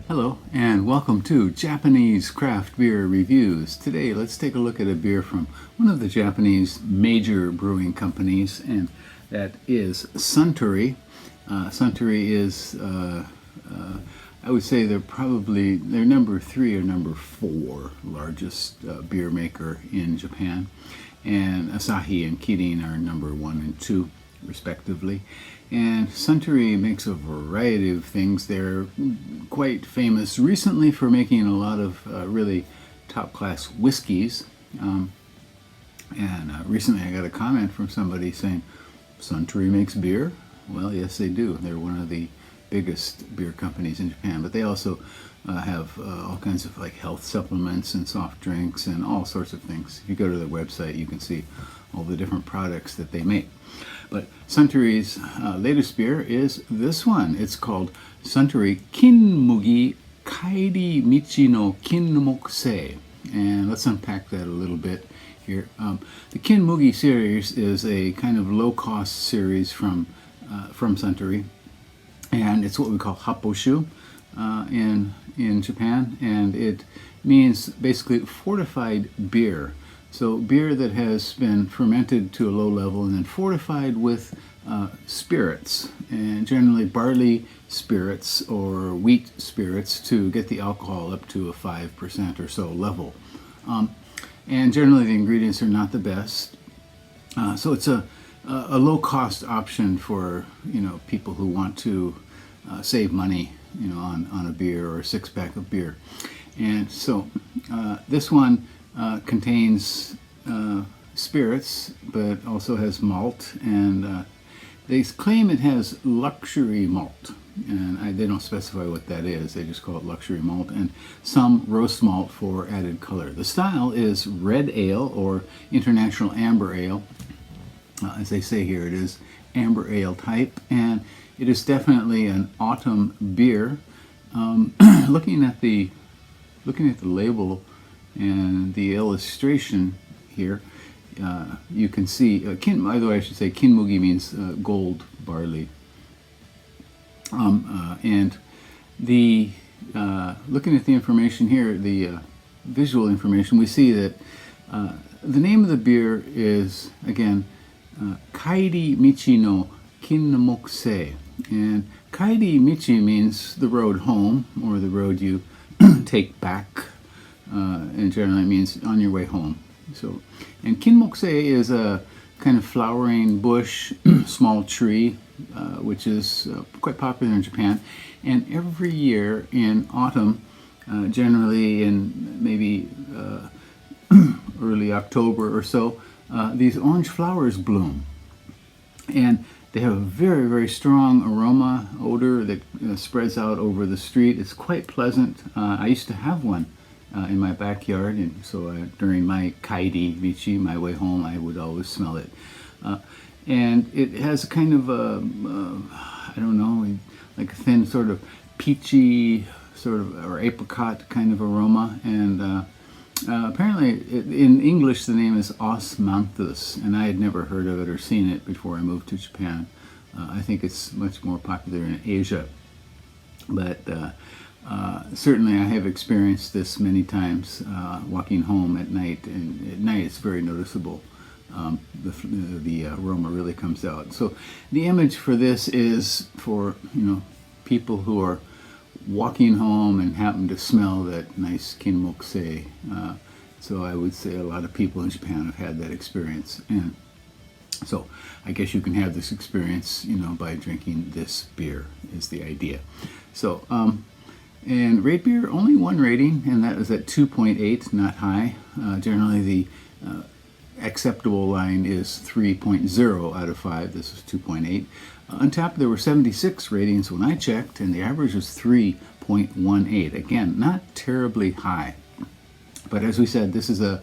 Hello and welcome to Japanese Craft Beer Reviews. Today let's take a look at a beer from one of the Japanese major brewing companies, and that is Suntory. Suntory is, I would say they're number 3 or number 4 largest beer maker in Japan, and Asahi and Kirin are number 1 and 2 respectively. And Suntory makes a variety of things. They're quite famous recently for making a lot of really top-class whiskeys. Recently I got a comment from somebody saying, Suntory makes beer? Well, yes, they do. They're one of the biggest beer companies in Japan, but they also have all kinds of like health supplements and soft drinks and all sorts of things. If you go to their website, you can see all the different products that they make. But Suntory's latest beer is this one. It's called Suntory Kin-Mugi Kaeri Michi no Kinmokusei. And let's unpack that a little bit here. The Kin-Mugi series is a kind of low-cost series from Suntory, and it's what we call happoshu in Japan, and it means basically fortified beer. So beer that has been fermented to a low level and then fortified with spirits, and generally barley spirits or wheat spirits to get the alcohol up to a 5% or so level. And generally the ingredients are not the best. So it's a low-cost option for people who want to save money on a beer or a six-pack of beer. And so this one contains spirits, but also has malt, and they claim it has luxury malt, and they don't specify what that is. They just call it luxury malt, and some roast malt for added color. The style is red ale or international amber ale. As they say here, it is amber ale type, and it is definitely an autumn beer. Looking at the label and the illustration here, you can see, by the way, I should say Kin-Mugi means gold barley. And the looking at the information here, the visual information, we see that the name of the beer is, again, Kaeri Michi no Kinmokusei. And Kaeri Michi means the road home, or the road you take back, and generally means on your way home. So, and Kinmokusei is a kind of flowering bush, small tree, which is quite popular in Japan. And every year in autumn, generally in maybe early October or so, these orange flowers bloom. And they have a very, very strong aroma, odor that spreads out over the street. It's quite pleasant. I used to have one in my backyard, and so during my kaeri michi, my way home, I would always smell it. And it has a kind of I don't know, like a thin sort of peachy sort of, or apricot kind of aroma. And apparently in English the name is osmanthus, and I had never heard of it or seen it before I moved to Japan. I think it's much more popular in Asia, but certainly I have experienced this many times walking home at night, and at night it's very noticeable. The aroma really comes out. So the image for this is for people who are walking home and happen to smell that nice Kinmokusei. So I would say a lot of people in Japan have had that experience, and so I guess you can have this experience by drinking this beer is the idea. So and rate beer, only one rating, and that is at 2.8, not high. Generally the acceptable line is 3.0 out of 5. This is 2.8. On tap, there were 76 ratings when I checked, and the average was 3.18. Again, not terribly high. But as we said, this is a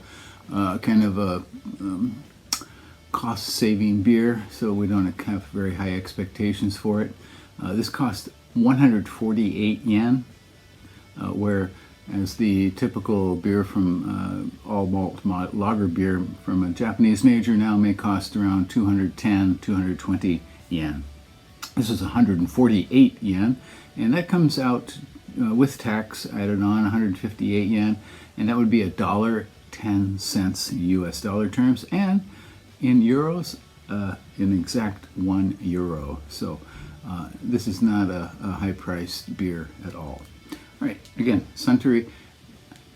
kind of a cost-saving beer, so we don't have very high expectations for it. This cost 148 yen, whereas the typical beer from all malt lager beer from a Japanese major now may cost around 210, 220 yen. This is 148 yen, and that comes out with tax added on, 158 yen, and that would be $1.10 US dollar terms, and in euros, an exact €1. So this is not a high-priced beer at all. All right, again, Suntory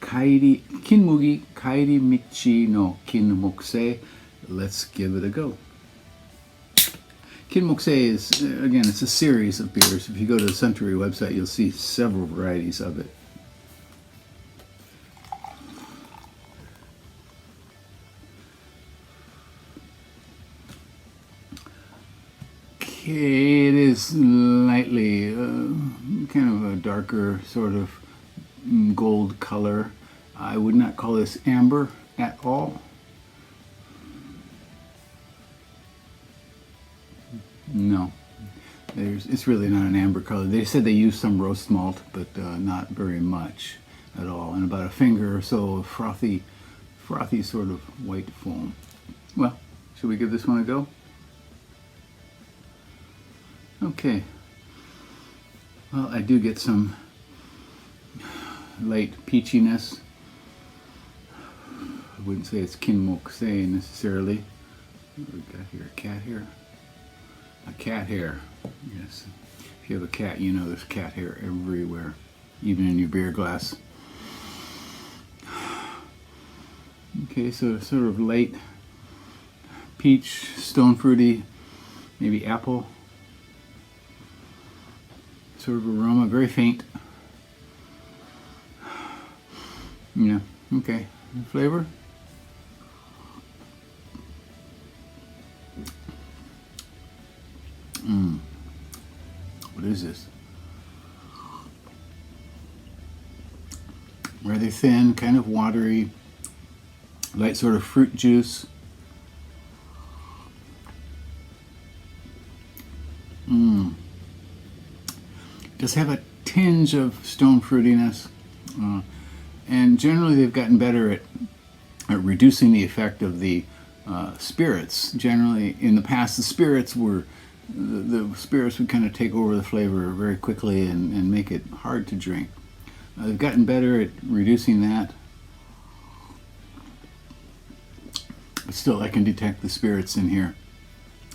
Kin-Mugi Kaeri Michi no Kinmokusei. Let's give it a go. Kinmokusei is, again, it's a series of beers. If you go to the Suntory website, you'll see several varieties of it. Okay, it is lightly, kind of a darker sort of gold color. I would not call this amber at all. No, it's really not an amber color. They said they used some roast malt, but not very much at all, and about a finger or so of frothy sort of white foam. Well, should we give this one a go? Okay. Well, I do get some light peachiness. I wouldn't say it's Kinmokusei necessarily. What do we got here? A cat hair? A cat hair. Yes. If you have a cat, you know there's cat hair everywhere, even in your beer glass. Okay, so sort of light peach, stone fruity, maybe apple sort of aroma, very faint. Yeah, okay. Flavor? What is this? Rather thin, kind of watery, light sort of fruit juice. Does have a tinge of stone fruitiness, and generally they've gotten better at reducing the effect of the spirits. Generally, in the past, the spirits would kind of take over the flavor very quickly and make it hard to drink. They've gotten better at reducing that, but still, I can detect the spirits in here.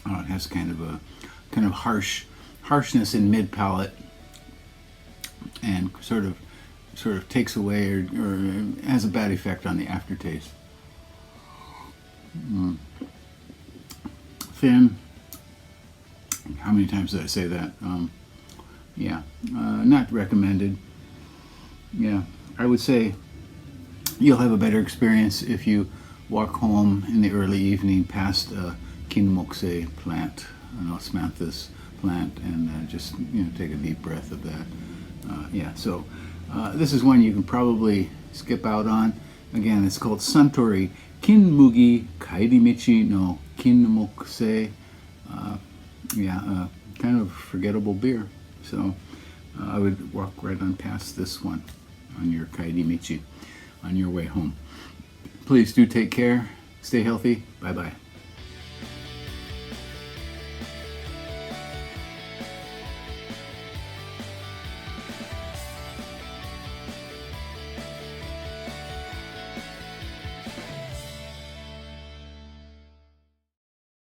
It has kind of harshness in mid palate, and sort of takes away or has a bad effect on the aftertaste. Thin. How many times did I say that? Yeah, not recommended. Yeah, I would say you'll have a better experience if you walk home in the early evening past a Kinmokusei plant, an osmanthus plant, and just take a deep breath of that. Yeah, so this is one you can probably skip out on. Again, it's called Suntory Kin-Mugi Kaeri Michi no Kinmokusei. Yeah, kind of forgettable beer. So I would walk right on past this one on your Kaeri Michi on your way home. Please do take care. Stay healthy. Bye-bye.